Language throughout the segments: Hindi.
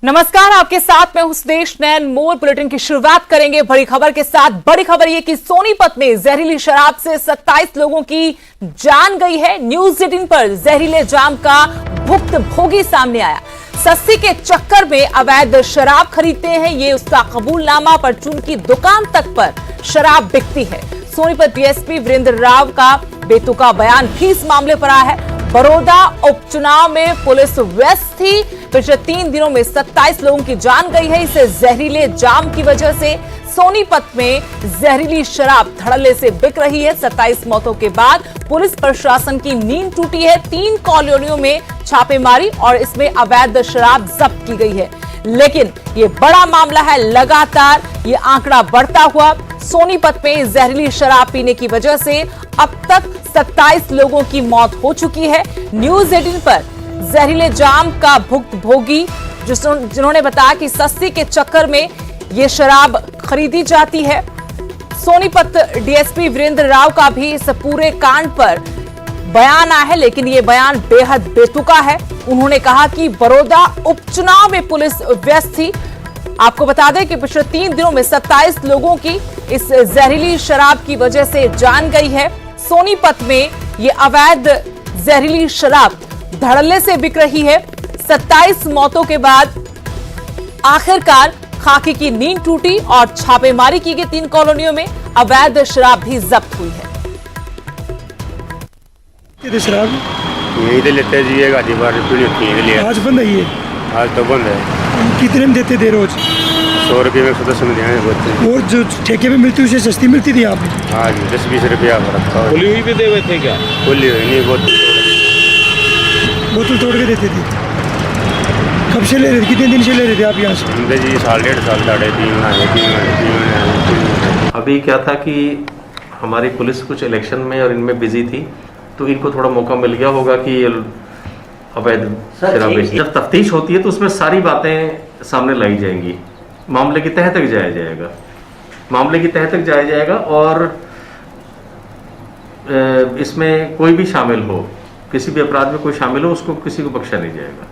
नमस्कार, आपके साथ मैं हूं सुदेश नैन। मोर बुलेटिन की शुरुआत करेंगे बड़ी खबर के साथ। बड़ी खबर यह कि सोनीपत में जहरीली शराब से 27 लोगों की जान गई है। न्यूज 18 पर जहरीले जाम का भुक्तभोगी सामने आया। सस्ती के चक्कर में अवैध शराब खरीदते हैं, ये उसका कबूलनामा। परचून की दुकान तक पर शराब बिकती है। सोनीपत डीएसपी वीरेंद्र राव का बेतुका बयान भी इस मामले पर आया है। बड़ौदा उपचुनाव में पुलिस व्यस्त थी। पिछले 3 दिनों में 27 लोगों की जान गई है। इस जहरीले जाम की वजह से सोनीपत में जहरीली शराब धड़ल्ले से बिक रही है। 27 मौतों के बाद पुलिस प्रशासन की नींद टूटी है। 3 कॉलोनियों में छापेमारी और इसमें अवैध शराब जब्त की गई है। लेकिन ये बड़ा मामला है, लगातार ये आंकड़ा बढ़ता हुआ। सोनीपत में जहरीली शराब पीने की वजह से अब तक 27 लोगों की मौत हो चुकी है। न्यूज 18 पर जहरीले जाम का भुक्तभोगी जिन्होंने बताया कि सस्ती के चक्कर में ये शराब खरीदी जाती है। सोनीपत डीएसपी वीरेंद्र राव का भी इस पूरे कांड पर बयान आया है, लेकिन ये बयान बेहद बेतुका है। उन्होंने कहा कि बड़ौदा उपचुनाव में पुलिस व्यस्त थी। आपको बता दें कि पिछले 3 दिनों में 27 लोगों की इस जहरीली शराब की वजह से जान गई है। सोनीपत में ये अवैध जहरीली शराब धड़ल्ले से बिक रही है। 27 मौतों के बाद आखिरकार खाकी की नींद टूटी और छापेमारी की गई। 3 कॉलोनियों में अवैध शराब भी जब्त हुई है। शराब यही तो लेते जी, ये गाड़ी बार पीली होती है लिए। आज बंद है ये? आज तो बंद है। कितने में देते थे रोज? 100 रुपये में सदस्य में दिया बोलते। और जो ठेके पे मिलती उससे सस्ती मिलती थी यहाँ पे? हाँ जी, 10-20 रुपया रखा। खुली हुई भी दे हुए थे क्या? खुली हुई नहीं, बोतल तोड़ के देते थे। कब से ले रहे थे, कितने दिन से ले रहे थे आप यहाँ से? जी 1.5 साल 3 महीने। अभी क्या था कि हमारी पुलिस कुछ इलेक्शन में और इनमें बिजी थी, तो इनको थोड़ा मौका मिल गया होगा कि ये अवैध शराब बेचती। जब तफ्तीश होती है तो उसमें सारी बातें सामने लाई जाएंगी। मामले की तह तक जाया जाएगा, मामले की तह तक जाया जाएगा और इसमें कोई भी शामिल हो, किसी भी अपराध में कोई शामिल हो, उसको किसी को बख्शा नहीं जाएगा।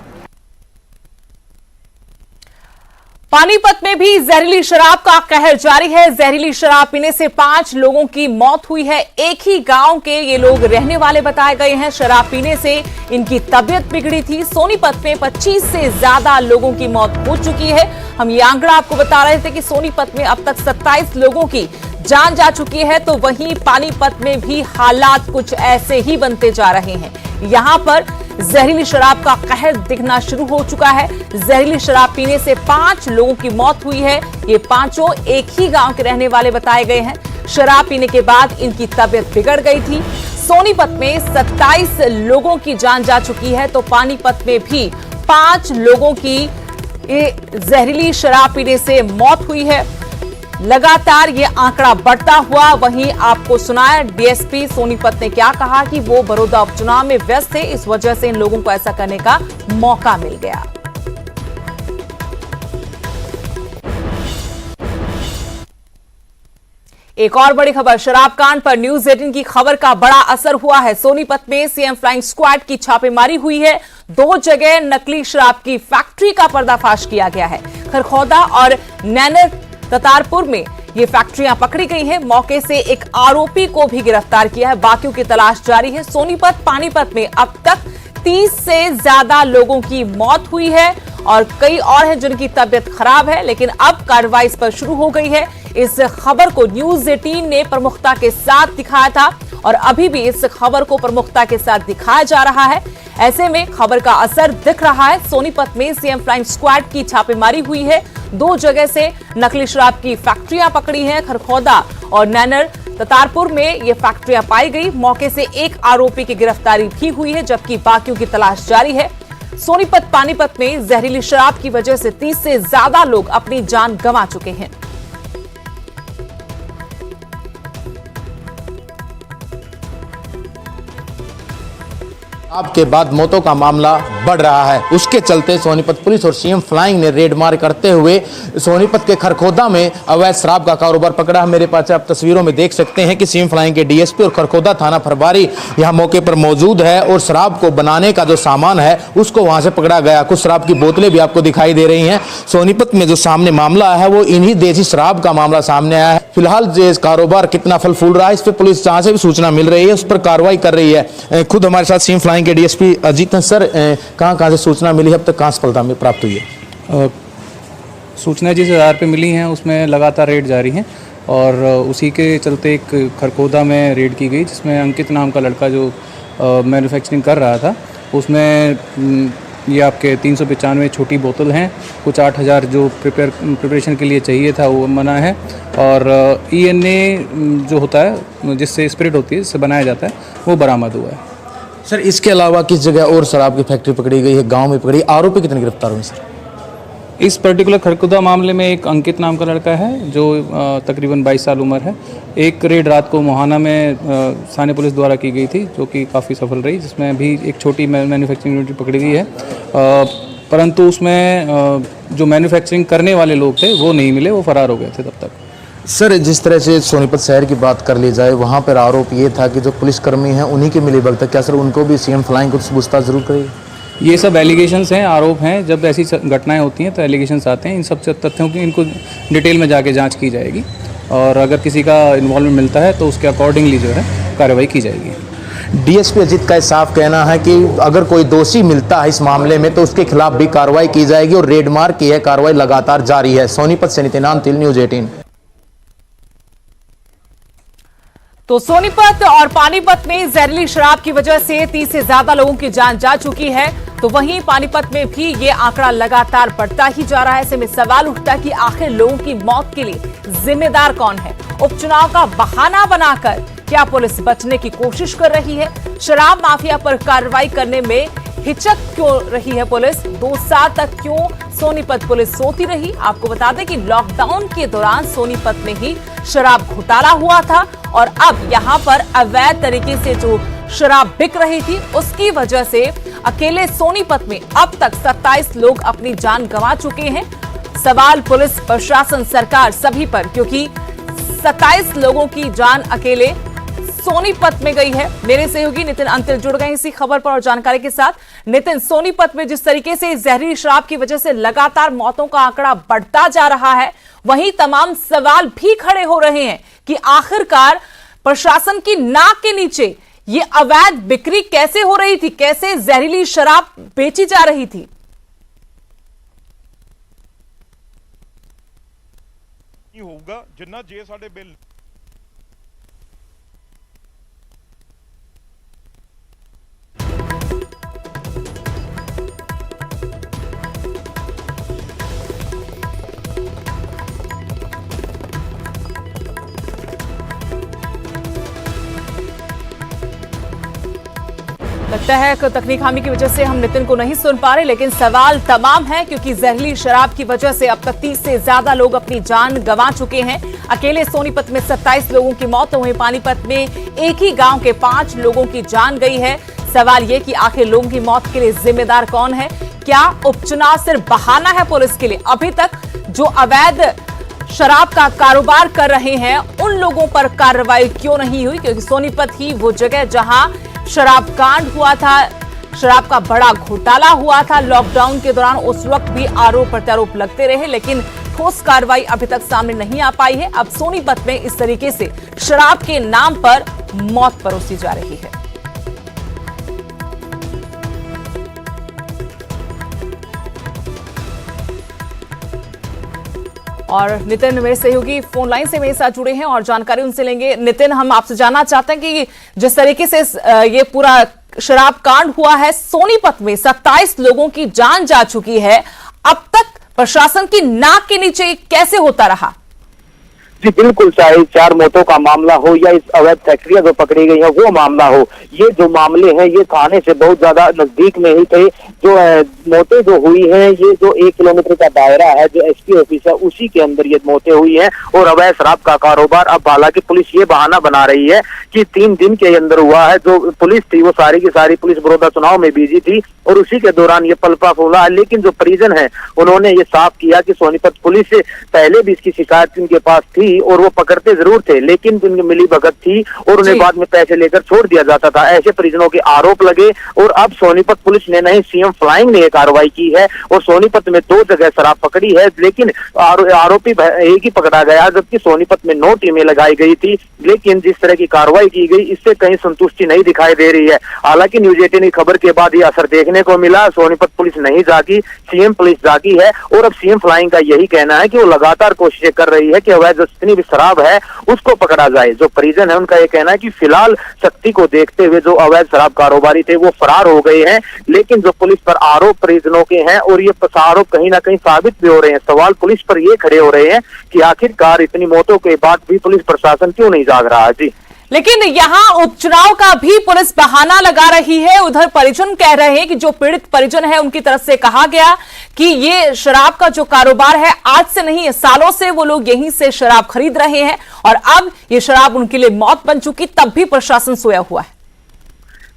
पानीपत में भी जहरीली शराब का कहर जारी है। जहरीली शराब पीने से 5 लोगों की मौत हुई है। एक ही गांव के ये लोग रहने वाले बताए गए हैं। शराब पीने से इनकी तबीयत बिगड़ी थी। सोनीपत में 25 से ज्यादा लोगों की मौत हो चुकी है। हम ये आंकड़ा आपको बता रहे थे कि सोनीपत में अब तक 27 लोगों की जान जा चुकी है, तो वहीं पानीपत में भी हालात कुछ ऐसे ही बनते जा रहे हैं। यहां पर जहरीली शराब का कहर दिखना शुरू हो चुका है। जहरीली शराब पीने से 5 लोगों की मौत हुई है। ये पांचों एक ही गांव के रहने वाले बताए गए हैं। शराब पीने के बाद इनकी तबीयत बिगड़ गई थी। सोनीपत में 27 लोगों की जान जा चुकी है, तो पानीपत में भी 5 लोगों की जहरीली शराब पीने से मौत हुई है। लगातार ये आंकड़ा बढ़ता हुआ। वहीं आपको सुनाया डीएसपी सोनीपत ने क्या कहा कि वो बड़ौदा उपचुनाव में व्यस्त थे, इस वजह से इन लोगों को ऐसा करने का मौका मिल गया। एक और बड़ी खबर, शराब कांड पर न्यूज 18 की खबर का बड़ा असर हुआ है। सोनीपत में सीएम फ्लाइंग स्क्वाड की छापेमारी हुई है। 2 जगह नकली शराब की फैक्ट्री का पर्दाफाश किया गया है। खरखौदा और नैनर ततारपुर में ये फैक्ट्रियां पकड़ी गई हैं। मौके से एक आरोपी को भी गिरफ्तार किया है। बाकियों की तलाश जारी है। सोनीपत पानीपत में अब तक 30 से ज्यादा लोगों की मौत हुई है और कई और हैं जिनकी तबीयत खराब है, लेकिन अब कार्रवाई इस पर शुरू हो गई है। इस खबर को न्यूज 18 ने प्रमुखता के साथ दिखाया था और अभी भी इस खबर को प्रमुखता के साथ दिखाया जा रहा है। ऐसे में खबर का असर दिख रहा है। सोनीपत में सीएम फ्लाइंग स्क्वाड की छापेमारी हुई है। 2 जगह से नकली शराब की फैक्ट्रियां पकड़ी हैं। खरखौदा और नैनर ततारपुर में ये फैक्ट्रियां पाई गई। मौके से एक आरोपी की गिरफ्तारी भी हुई है, जबकि बाकियों की तलाश जारी है। सोनीपत पानीपत में जहरीली शराब की वजह से 30 से ज्यादा लोग अपनी जान गंवा चुके हैं। शराब के बाद मौतों का मामला बढ़ रहा है। उसके चलते सोनीपत पुलिस और सीएम फ्लाइंग ने रेड मार करते हुए सोनीपत के खरखोदा में अवैध शराब का कारोबार पकड़ा है। मेरे पास आप तस्वीरों में देख सकते हैं कि सीएम फ्लाइंग के डीएसपी और खरखोदा थाना प्रभारी यहाँ मौके पर मौजूद है और शराब को बनाने का जो सामान है उसको वहां से पकड़ा गया। कुछ शराब की बोतलें भी आपको दिखाई दे रही हैं। सोनीपत में जो सामने मामला है वो इन्हीं देसी शराब का मामला सामने आया है। फिलहाल जो कारोबार कितना फल फूल रहा है इस पर पुलिस जहां से भी सूचना मिल रही है उस पर कार्रवाई कर रही है। खुद हमारे साथ सीएम फ्लाइंग के डीएसपी अजीत सर, कहां से सूचना मिली, अब तक कहां सफलता में प्राप्त हुई है? सूचना जिस आधार पे मिली हैं उसमें लगातार रेड जारी हैं और उसी के चलते एक खरखोदा में रेड की गई जिसमें अंकित नाम का लड़का जो मैन्युफैक्चरिंग कर रहा था उसमें ये आपके 395 छोटी बोतल हैं, कुछ 8000 जो प्रिपरेशन के लिए चाहिए था वो मना है और ENA जो होता है जिससे स्पिरिट होती है जिससे बनाया जाता है वो बरामद हुआ है। सर इसके अलावा किस जगह और शराब की फैक्ट्री पकड़ी गई है, गांव में पकड़ी, आरोपी कितने गिरफ्तार हुए सर? इस पर्टिकुलर खरखोदा मामले में एक अंकित नाम का लड़का है जो तकरीबन 22 साल उम्र है। एक रेड रात को मोहाना में स्थानीय पुलिस द्वारा की गई थी जो कि काफ़ी सफल रही, जिसमें भी एक छोटी मैन्युफैक्चरिंग यूनिट पकड़ी गई है, परंतु उसमें जो मैन्युफैक्चरिंग करने वाले लोग थे वो नहीं मिले, वो फरार हो गए थे तब तक। सर जिस तरह से सोनीपत शहर की बात कर ली जाए वहाँ पर आरोप ये था कि जो पुलिसकर्मी हैं उन्हीं के मिली भगत, क्या सर उनको भी सीएम फ्लाइंग कुछ पूछताछ जरूर करेगी? ये सब एलिगेशंस हैं, आरोप हैं। जब ऐसी घटनाएं होती हैं तो एलिगेशंस आते हैं। इन सब तथ्यों की इनको डिटेल में जाके जांच की जाएगी और अगर किसी का इन्वॉल्वमेंट मिलता है तो उसके अकॉर्डिंगली जो है कार्रवाई की जाएगी। डीएसपी अजीत का साफ कहना है कि अगर कोई दोषी मिलता है इस मामले में तो उसके खिलाफ भी कार्रवाई की जाएगी और रेड मार की है कार्रवाई लगातार जारी है। सोनीपत से नितिन आमतिल, न्यूज़ 18। तो सोनीपत और पानीपत में जहरीली शराब की वजह से 30 से ज्यादा लोगों की जान जा चुकी है, तो वहीं पानीपत में भी ये आंकड़ा लगातार बढ़ता ही जा रहा है। ऐसे में सवाल उठता है कि आखिर लोगों की मौत के लिए जिम्मेदार कौन है? उपचुनाव का बहाना बनाकर क्या पुलिस बचने की कोशिश कर रही है? शराब माफिया पर कार्रवाई करने में हिचक क्यों रही है पुलिस? 2 साल तक क्यों सोनीपत पुलिस सोती रही? आपको बता दें कि लॉकडाउन के दौरान सोनीपत में ही शराब घोटाला हुआ था और अब यहां पर अवैध तरीके से जो शराब बिक रही थी उसकी वजह से अकेले सोनीपत में अब तक 27 लोग अपनी जान गंवा चुके हैं। सवाल पुलिस, प्रशासन, सरकार सभी पर, क्योंकि 27 लोगों की जान अकेले सोनीपत में गई है। मेरे सहयोगी नितिन अंतिल जुड़ गए इसी खबर पर और जानकारी के साथ। नितिन, सोनीपत में जिस तरीके से जहरीली शराब की वजह से लगातार मौतों का आंकड़ा बढ़ता जा रहा है, वहीं तमाम सवाल भी खड़े हो रहे हैं कि आखिरकार प्रशासन की नाक के नीचे ये अवैध बिक्री कैसे हो रही थी, कैसे जहरीली शराब बेची जा रही थी? होगा जिन्ना जे साडे बिल लगता है कि तकनीक खामी की वजह से हम नितिन को नहीं सुन पा रहे, लेकिन सवाल तमाम है क्योंकि जहरीली शराब की वजह से अब तक 30 से ज्यादा लोग अपनी जान गंवा चुके हैं। अकेले सोनीपत में 27 लोगों की मौत, वहीं पानीपत में एक ही गांव के 5 लोगों की जान गई है। सवाल ये कि आखिर लोगों की मौत के लिए जिम्मेदार कौन है? क्या उपचुनाव सिर्फ बहाना है पुलिस के लिए? अभी तक जो अवैध शराब का कारोबार कर रहे हैं उन लोगों पर कार्रवाई क्यों नहीं हुई? क्योंकि सोनीपत ही वो जगह जहां शराब कांड हुआ था, शराब का बड़ा घोटाला हुआ था लॉकडाउन के दौरान। उस वक्त भी आरोप प्रत्यारोप लगते रहे, लेकिन ठोस कार्रवाई अभी तक सामने नहीं आ पाई है। अब सोनीपत में इस तरीके से शराब के नाम पर मौत परोसी जा रही है। और नितिन मेरे सहयोगी फोन लाइन से मेरे साथ जुड़े हैं और जानकारी उनसे लेंगे। नितिन, हम आपसे जानना चाहते हैं कि जिस तरीके से ये पूरा शराब कांड हुआ है, सोनीपत में 27 लोगों की जान जा चुकी है, अब तक प्रशासन की नाक के नीचे कैसे होता रहा? जी बिल्कुल, चाहे 4 मौतों का मामला हो या इस अवैध फैक्ट्रियां जो पकड़ी गई है वो मामला हो, ये जो मामले हैं ये थाने से बहुत ज्यादा नजदीक में ही थे। जो मौतें जो हुई हैं ये जो 1 किलोमीटर का दायरा है जो एसपी ऑफिस है उसी के अंदर ये मौतें हुई हैं। और अवैध शराब का कारोबार, अब हालांकि पुलिस ये बहाना बना रही है कि 3 दिन के अंदर हुआ है। जो पुलिस थी वो सारी की सारी पुलिस बड़ौदा चुनाव में बिजी थी और उसी के दौरान ये पलपा फूला है। लेकिन जो परिजन है उन्होंने ये साफ किया कि सोनीपत पुलिस से पहले भी इसकी शिकायत इनके पास थी और वो पकड़ते जरूर थे, लेकिन उनकी मिली भगत थी और उन्हें बाद में पैसे लेकर छोड़ दिया जाता था। ऐसे परिजनों के आरोप लगे और अब सोनीपत पुलिस ने नहीं सीएम फ्लाइंग ने कार्रवाई की है और सोनीपत में 2 जगह शराब पकड़ी है। लेकिन आरोपी एक ही पकड़ा गया, जबकि सोनीपत में 9 टीमें लगाई गई थी। लेकिन जिस तरह की कार्रवाई की गई इससे कहीं संतुष्टि नहीं दिखाई दे रही है। हालांकि न्यूज 18 की खबर के बाद ये असर देखने को मिला। सोनीपत पुलिस नहीं जागी, सीएम पुलिस जागी है और अब सीएम फ्लाइंग का यही कहना है कि वो लगातार कोशिशें कर रही है कि अवैध जितनी भी शराब है उसको पकड़ा जाए। जो परिजन है उनका ये कहना है कि फिलहाल शक्ति को देखते हुए जो अवैध शराब कारोबारी थे वो फरार हो गए हैं। लेकिन जो पुलिस पर आरोप परिजनों के हैं और ये आरोप कहीं ना कहीं साबित भी हो रहे हैं। सवाल पुलिस पर ये खड़े हो रहे हैं कि आखिरकार इतनी मौतों के बाद भी पुलिस प्रशासन क्यों नहीं जाग रहा है। जी लेकिन यहां उपचुनाव का भी पुलिस बहाना लगा रही है। उधर परिजन कह रहे हैं कि जो पीड़ित परिजन है उनकी तरफ से कहा गया कि ये शराब का जो कारोबार है आज से नहीं सालों से वो लोग यहीं से शराब खरीद रहे हैं और अब ये शराब उनके लिए मौत बन चुकी, तब भी प्रशासन सोया हुआ है।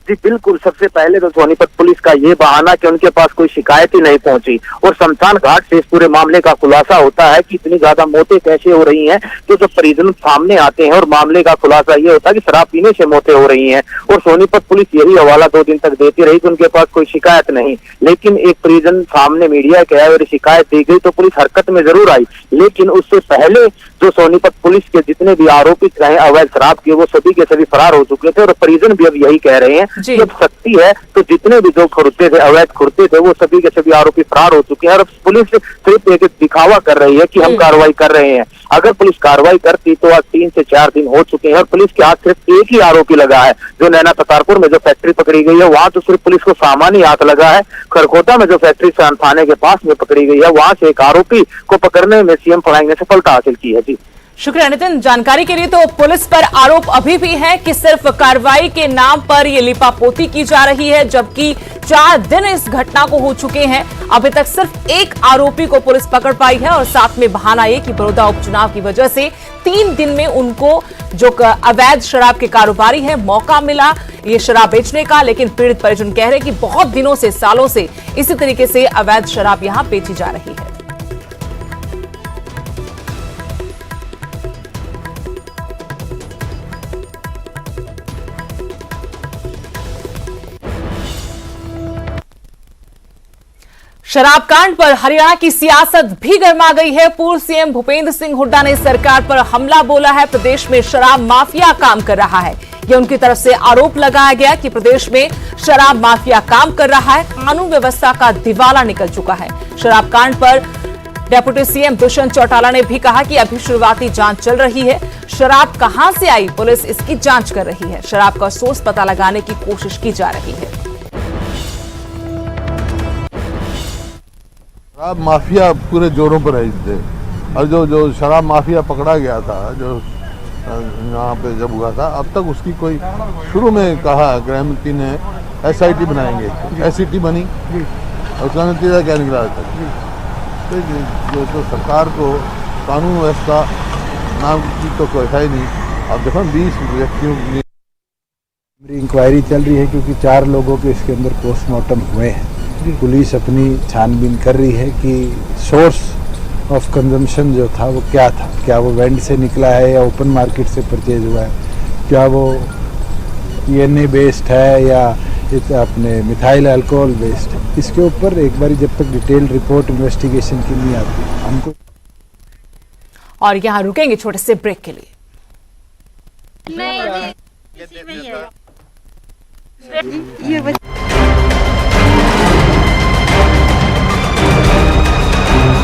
जी बिल्कुल, सबसे पहले तो सोनीपत पुलिस का ये बहाना कि उनके पास कोई शिकायत ही नहीं पहुंची और शमशान घाट से इस पूरे मामले का खुलासा होता है कि इतनी ज्यादा मौतें कैसे हो रही हैं। तो जब परिजन सामने आते हैं और मामले का खुलासा ये होता है कि शराब पीने से मौतें हो रही हैं और सोनीपत पुलिस यही हवाला 2 दिन तक देती रही कि उनके पास कोई शिकायत नहीं। लेकिन एक परिजन सामने मीडिया के आए और शिकायत दी गई तो पुलिस हरकत में जरूर आई, लेकिन उससे पहले जो सोनीपत पुलिस के जितने भी आरोपित रहे अवैध शराब के वो सभी के सभी फरार हो चुके थे और परिजन भी अब यही कह रहे हैं कि अब शक्ति है तो जितने भी जो खुरते थे अवैध खुरते थे वो सभी के सभी आरोपी फरार हो चुके हैं। और अब पुलिस सिर्फ एक दिखावा कर रही है कि हम कार्रवाई कर रहे हैं। अगर पुलिस कार्रवाई करती तो आज 3 से 4 दिन हो चुके हैं और पुलिस के हाथ सिर्फ एक ही आरोपी लगा है। जो नैना ततारपुर में जो फैक्ट्री पकड़ी गई है वहां तो सिर्फ पुलिस को सामान्य हाथ लगा है। खरखोदा में जो फैक्ट्री थाने के पास में पकड़ी गई है वहां से एक आरोपी को पकड़ने में सीएम फ्लाइंग ने सफलता हासिल की है। जी शुक्रिया नितिन जानकारी के लिए। तो पुलिस पर आरोप अभी भी है कि सिर्फ कार्रवाई के नाम पर ये लिपापोती की जा रही है, जबकि 4 दिन इस घटना को हो चुके हैं। अभी तक सिर्फ एक आरोपी को पुलिस पकड़ पाई है और साथ में बहाना ये कि बड़ौदा उपचुनाव की वजह से 3 दिन में उनको जो अवैध शराब के कारोबारी है मौका मिला ये शराब बेचने का। लेकिन पीड़ित परिजन कह रहे हैं कि बहुत दिनों से, सालों से इसी तरीके से अवैध शराब यहां बेची जा रही है। शराब कांड पर हरियाणा की सियासत भी गर्मा गई है। पूर्व सीएम भूपेंद्र सिंह हुड्डा ने सरकार पर हमला बोला है। प्रदेश में शराब माफिया काम कर रहा है, यह उनकी तरफ से आरोप लगाया गया कि प्रदेश में शराब माफिया काम कर रहा है। कानून व्यवस्था का दिवाला निकल चुका है। शराब कांड पर डेप्यूटी सीएम दुष्यंत चौटाला ने भी कहा कि अभी शुरुआती जांच चल रही है। शराब कहां से आई, पुलिस इसकी जांच कर रही है। शराब का सोर्स पता लगाने की कोशिश की जा रही है। शराब माफिया पूरे जोरों पर है थे और जो शराब माफिया पकड़ा गया था जो यहाँ पे जब हुआ था अब तक उसकी कोई शुरू में कहा गृहमंत्री ने SIT बनाएंगे, SIT बनी और उसका नतीजा क्या निकला था। तो सरकार को कानून व्यवस्था नाम की तो कोई है ही नहीं। अब देखो 20 व्यक्तियों की इंक्वायरी चल रही है क्योंकि 4 लोगों के इसके अंदर पोस्टमार्टम हुए हैं। पुलिस अपनी छानबीन कर रही है कि सोर्स ऑफ कंजम्पशन जो था वो क्या था, क्या वो वेंड से निकला है या ओपन मार्केट से परचेज हुआ है, क्या वो DNA बेस्ड है या अपने मिथाइल अल्कोहल बेस्ड है। इसके ऊपर एक बार जब तक डिटेल रिपोर्ट इन्वेस्टिगेशन की नहीं आती हमको। और यहां रुकेंगे छोटे से ब्रेक के लिए। ये